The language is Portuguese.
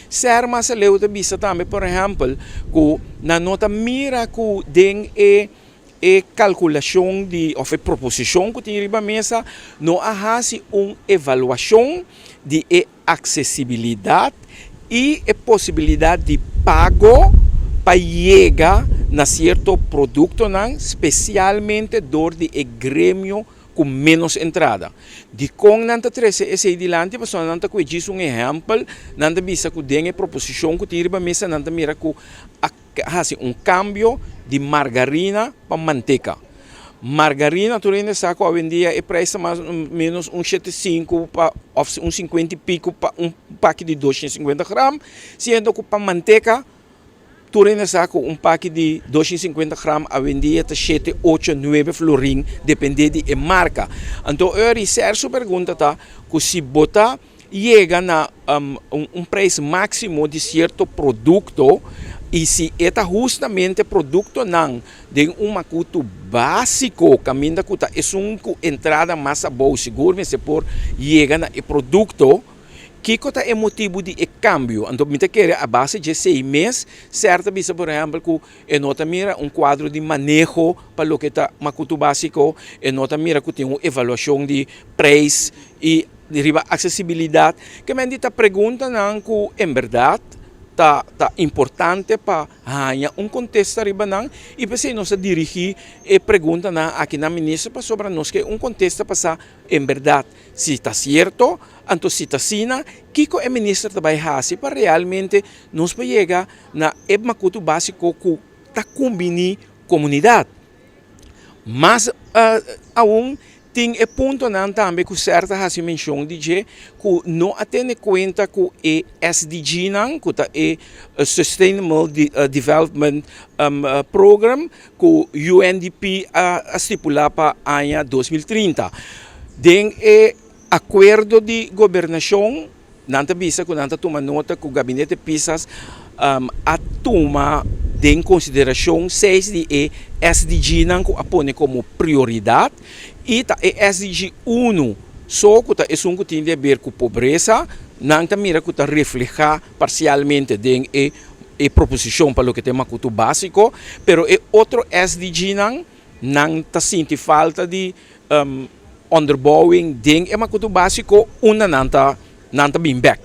Ser mas leuta bisa também, por exemplo, que na nota mira que den e calculação de ou proposição que tem riba mesa, não há uma avaliação de acessibilidade e a possibilidade de pago para chegar na certo produto, especialmente dor de grêmio com menos entrada. De com nanta 13 esse dilante, mas nanta que diz exemplo, nanta bisa que tem a proposição que tira para mesa, nanta mira que cambio de margarina para manteca. Margarina, tu ainda sabe, hoje em dia é preço mais ou menos 1,75 ou 1,50 e pico para pacote de 250 gramas, sendo que para manteca tu ainda sabe pacote de 250 gramas a vendia está 7, 8, 9 florin, depende de marca. Então, eu reservo pergunta tá que se botar chega na preço máximo de certo produto e se é justamente produto não de custo básico, caminho da cuta é uma entrada mais boa, seguro, mas se por chega na produto que é motivo de câmbio. Então, me quer a base de 6 meses, certa visa, por exemplo, que nota mira quadro de manejo para o que está macuto básico, nota mira que tem uma avaliação de preço e de acessibilidade, que me está pergunta que em verdade tá importante para ganhar contexto riba e para se nós dirigir e pergunta aqui na ministra para sobre nós que contexto para em verdade se está certo, então se está sina, que a ministra vai fazer para realmente nos chegar na macuto básico que está combinando comunidade. Mas aún tem ponto também que certa has menção de que não atende conta que o SDG que é Sustainable Development Program que o UNDP estipular para o ano 2030. Den acordo de governação nanta bisa que nanta toma nota que o gabinete pisas a toma em consideração 6 de SDG que apone como prioridade e a SDG 1 só que é um que tem a ver com pobreza, não mira que refleja parcialmente a proposição para o que tem macuto básico, pero outro SDG não sente falta de underbowing, den é macuto básico, uma não está bem back.